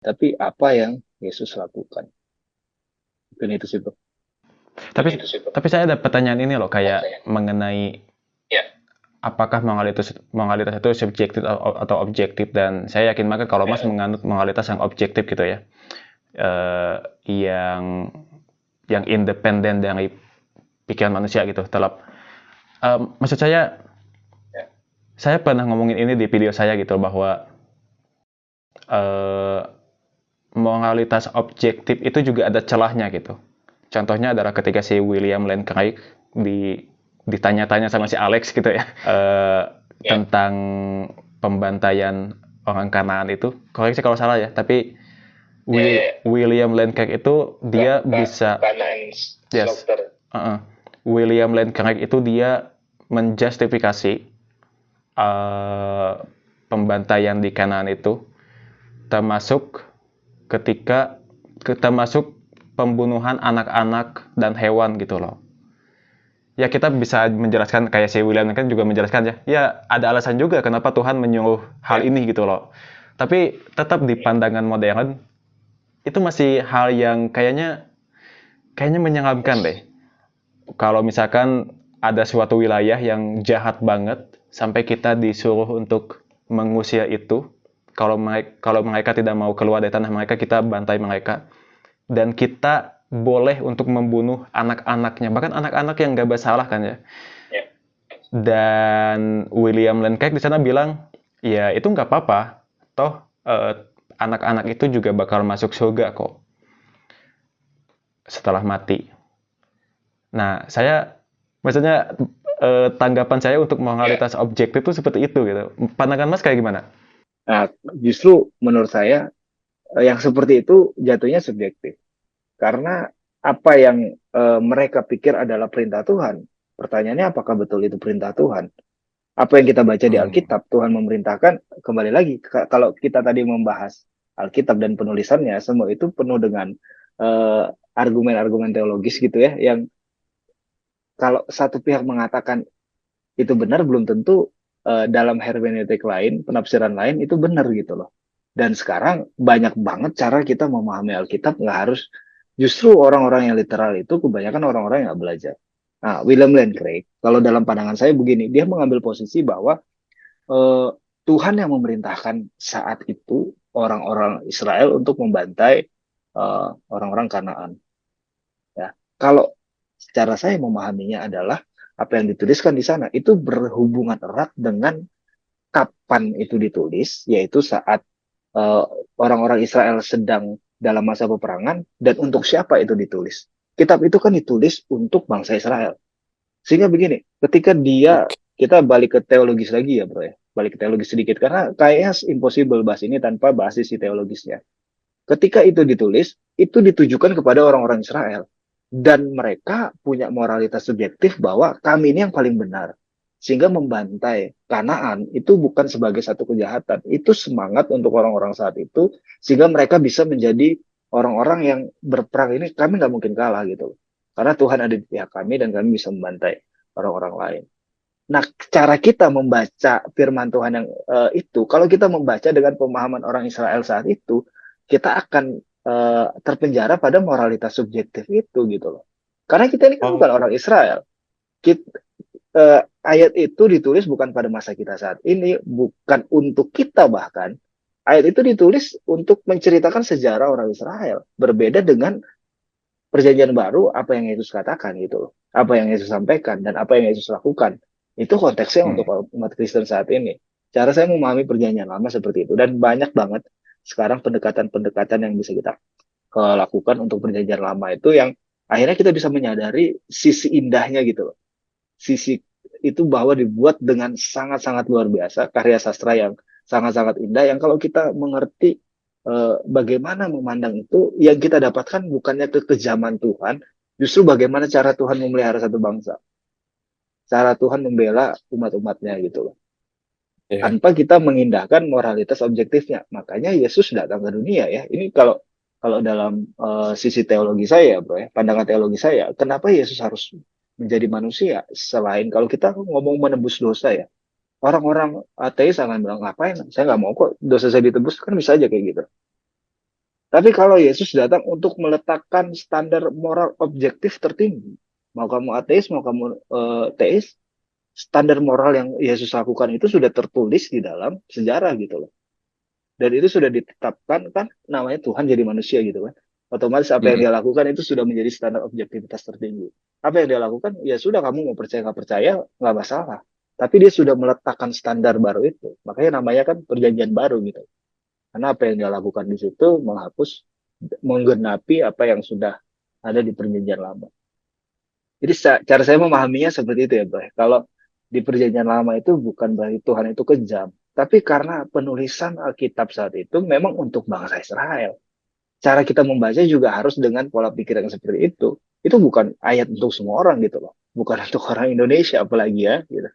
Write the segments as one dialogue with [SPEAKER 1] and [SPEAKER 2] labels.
[SPEAKER 1] tapi apa yang Yesus lakukan. Mungkin itu sih, Bro.
[SPEAKER 2] Tapi tapi saya ada pertanyaan ini loh, kayak mengenai
[SPEAKER 1] Ya,
[SPEAKER 2] apakah moralitas itu subjektif atau objektif, dan saya yakin banget kalau Mas menganut moralitas yang objektif gitu ya. Eh, yang independen dari pikiran manusia gitu. Maksud saya pernah ngomongin ini di video saya gitu, bahwa eh, moralitas objektif itu juga ada celahnya gitu. Contohnya adalah ketika si William Lane Craig ditanya-tanya sama si Alex gitu ya, tentang pembantaian orang Kanaan itu. Koreksi kalau salah ya, tapi William Lane Craig itu dia bisa, yes, William Lane Craig itu dia menjustifikasi uh, pembantaian di Kanaan itu, termasuk termasuk pembunuhan anak-anak dan hewan gitu loh. Ya kita bisa menjelaskan, kayak si William kan juga menjelaskan ya, ya ada alasan juga kenapa Tuhan menyuruh hal ini gitu loh. Tapi tetap di pandangan modern itu masih hal yang kayaknya menyeramkan deh. Kalau misalkan ada suatu wilayah yang jahat banget sampai kita disuruh untuk mengusir itu, kalau mereka tidak mau keluar dari tanah mereka, kita bantai mereka, dan kita boleh untuk membunuh anak-anaknya, bahkan anak-anak yang gak bersalah kan ya. Dan William Lane Craig di sana bilang, ya itu nggak apa-apa, toh anak-anak itu juga bakal masuk surga kok setelah mati. Nah, maksudnya tanggapan saya untuk moralitas objektif itu seperti itu gitu. Pandangan Mas kayak gimana?
[SPEAKER 1] nah, justru menurut saya yang seperti itu jatuhnya subjektif. Karena apa yang mereka pikir adalah perintah Tuhan. Pertanyaannya apakah betul itu perintah Tuhan? Apa yang kita baca di
[SPEAKER 2] Hmm.
[SPEAKER 1] Alkitab, Tuhan memerintahkan, kembali lagi, kalau kita tadi membahas Alkitab dan penulisannya, semua itu penuh dengan eh, argumen-argumen teologis gitu ya, yang kalau satu pihak mengatakan itu benar, belum tentu dalam hermeneutik lain, penafsiran lain itu benar gitu loh. Dan sekarang banyak banget cara kita memahami Alkitab, nggak harus justru orang-orang yang literal itu kebanyakan orang-orang yang nggak belajar. Nah, William Lane Craig, kalau dalam pandangan saya begini, dia mengambil posisi bahwa eh, Tuhan yang memerintahkan saat itu orang-orang Israel untuk membantai orang-orang Kanaan. Ya, kalau secara saya memahaminya adalah apa yang dituliskan di sana itu berhubungan erat dengan kapan itu ditulis, yaitu saat eh, orang-orang Israel sedang dalam masa peperangan dan untuk siapa itu ditulis. Kitab itu kan ditulis untuk bangsa Israel. Sehingga begini, ketika
[SPEAKER 2] Oke.
[SPEAKER 1] kita balik ke teologis lagi ya bro ya, balik ke teologis sedikit karena kayaknya impossible bahas ini tanpa bahas sisi teologisnya. Ketika itu ditulis, itu ditujukan kepada orang-orang Israel. Dan mereka punya moralitas subjektif bahwa kami ini yang paling benar. Sehingga membantai Kanaan itu bukan sebagai satu kejahatan. Itu semangat untuk orang-orang saat itu. Sehingga mereka bisa menjadi orang-orang yang berperang ini. Kami nggak mungkin kalah gitu. Karena Tuhan ada di pihak kami dan kami bisa membantai orang-orang lain. Nah, cara kita membaca firman Tuhan yang itu, kalau kita membaca dengan pemahaman orang Israel saat itu, kita akan terpenjara pada moralitas subjektif itu gitu loh. Karena kita ini kan bukan
[SPEAKER 2] Oh,
[SPEAKER 1] orang Israel. Kita, ayat itu ditulis bukan pada masa kita saat ini, bukan untuk kita bahkan. Ayat itu ditulis untuk menceritakan sejarah orang Israel. Berbeda dengan perjanjian baru, apa yang Yesus katakan gitu loh. Apa yang Yesus sampaikan dan apa yang Yesus lakukan. Itu konteksnya untuk
[SPEAKER 2] hmm.
[SPEAKER 1] umat Kristen saat ini. Cara saya memahami perjanjian lama seperti itu. Dan banyak banget sekarang pendekatan-pendekatan yang bisa kita lakukan untuk perjanjian lama itu yang akhirnya kita bisa menyadari sisi indahnya gitu loh. Sisi itu bahwa dibuat dengan sangat-sangat luar biasa, karya sastra yang sangat-sangat indah, yang kalau kita mengerti bagaimana memandang itu, yang kita dapatkan bukannya kekejaman Tuhan, justru bagaimana cara Tuhan memelihara satu bangsa, cara Tuhan membela umat-umatnya gitu loh.
[SPEAKER 2] Ya.
[SPEAKER 1] Tanpa kita mengindahkan moralitas objektifnya. Makanya Yesus datang ke dunia ya. Ini kalau kalau dalam sisi teologi saya, bro ya, pandangan teologi saya, kenapa Yesus harus menjadi manusia? Selain kalau kita ngomong menebus dosa ya, orang-orang ateis akan bilang ngapain? Saya nggak mau kok dosa saya ditebus, kan bisa aja kayak gitu. Tapi kalau Yesus datang untuk meletakkan standar moral objektif tertinggi, mau kamu ateis, mau kamu teis, standar moral yang Yesus lakukan itu sudah tertulis di dalam sejarah gitu loh. Dan itu sudah ditetapkan kan namanya Tuhan jadi manusia gitu kan. Otomatis apa yang
[SPEAKER 2] Mm-mm.
[SPEAKER 1] dia lakukan itu sudah menjadi standar objektivitas tertinggi. Apa yang dia lakukan ya sudah, kamu mau percaya nggak percaya nggak masalah. Tapi dia sudah meletakkan standar baru itu. Makanya namanya kan perjanjian baru gitu. Karena apa yang dia lakukan di situ menghapus, menggenapi apa yang sudah ada di perjanjian lama. Jadi cara saya memahaminya seperti itu ya, Bro. Kalau di perjanjian lama itu bukan berarti Tuhan itu kejam, tapi karena penulisan Alkitab saat itu memang untuk bangsa Israel. Cara kita membaca juga harus dengan pola pikir yang seperti itu. Itu bukan ayat untuk semua orang gitu loh. Bukan untuk orang Indonesia apalagi ya gitu.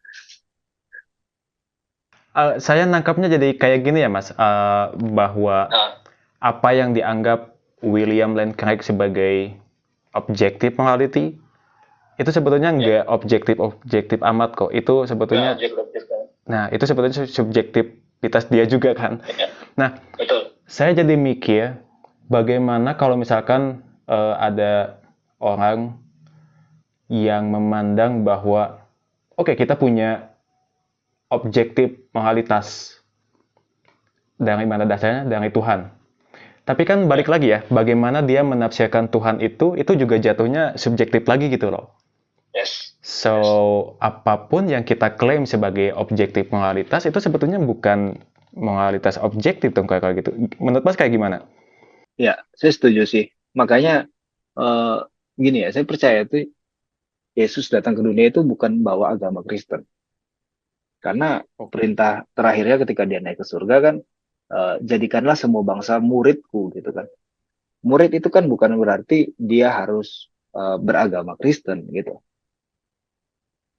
[SPEAKER 2] Saya nangkapnya jadi kayak gini ya Mas, bahwa
[SPEAKER 1] Nah,
[SPEAKER 2] apa yang dianggap William Lane Craig sebagai objektif morality itu sebetulnya
[SPEAKER 1] ya,
[SPEAKER 2] nggak objektif amat kok. Itu
[SPEAKER 1] ya
[SPEAKER 2] sebetulnya,
[SPEAKER 1] objektif kan.
[SPEAKER 2] nah itu sebetulnya subjektivitas dia juga kan.
[SPEAKER 1] Ya,
[SPEAKER 2] Nah,
[SPEAKER 1] betul.
[SPEAKER 2] saya jadi mikir bagaimana kalau misalkan ada orang yang memandang bahwa oke, kita punya objektif moralitas dari mana dasarnya dari Tuhan. Tapi kan
[SPEAKER 1] Ya,
[SPEAKER 2] balik lagi ya, bagaimana dia menafsirkan Tuhan itu juga jatuhnya subjektif lagi gitu loh.
[SPEAKER 1] yes,
[SPEAKER 2] So,
[SPEAKER 1] yes.
[SPEAKER 2] apapun yang kita klaim sebagai objektif moralitas itu sebetulnya bukan moralitas objektif dong kayak gitu. Menurut Mas kayak gimana?
[SPEAKER 1] Ya, saya setuju sih. Makanya eh, gini ya, saya percaya itu Yesus datang ke dunia itu bukan bawa agama Kristen. Karena
[SPEAKER 2] Oke.
[SPEAKER 1] perintah terakhirnya ketika dia naik ke surga kan, jadikanlah semua bangsa muridku gitu kan. Murid itu kan bukan berarti dia harus beragama Kristen gitu.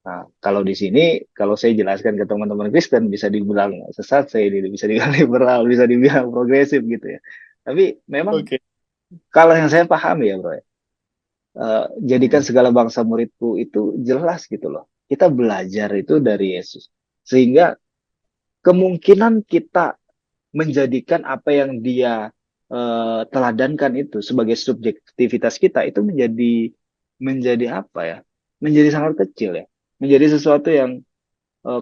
[SPEAKER 1] Nah, kalau di sini, kalau saya jelaskan ke teman-teman Kristen, bisa dibilang sesat, saya ini bisa dibilang liberal, bisa dibilang progresif gitu ya. Tapi memang
[SPEAKER 2] Oke.
[SPEAKER 1] kalau yang saya pahami ya bro, ya, jadikan
[SPEAKER 2] Mm-mm.
[SPEAKER 1] segala bangsa muridku itu jelas gitu loh. Kita belajar itu dari Yesus. Sehingga kemungkinan kita menjadikan apa yang dia teladankan itu sebagai subjektivitas kita itu menjadi menjadi apa ya? Menjadi sangat kecil ya. Menjadi sesuatu yang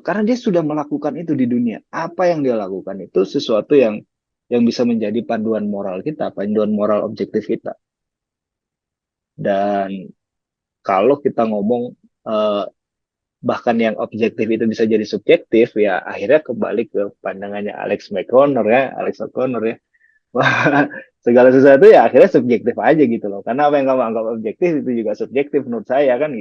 [SPEAKER 1] karena dia sudah melakukan itu di dunia. Apa yang dia lakukan itu sesuatu yang bisa menjadi panduan moral kita, panduan moral objektif kita. Dan kalau kita ngomong eh, bahkan yang objektif itu bisa jadi subjektif, ya akhirnya kembali ke pandangannya Alex McConnor ya, Alex McConnor ya. Wah, segala sesuatu ya akhirnya subjektif aja gitu loh. Karena apa yang kamu anggap objektif itu juga subjektif menurut saya kan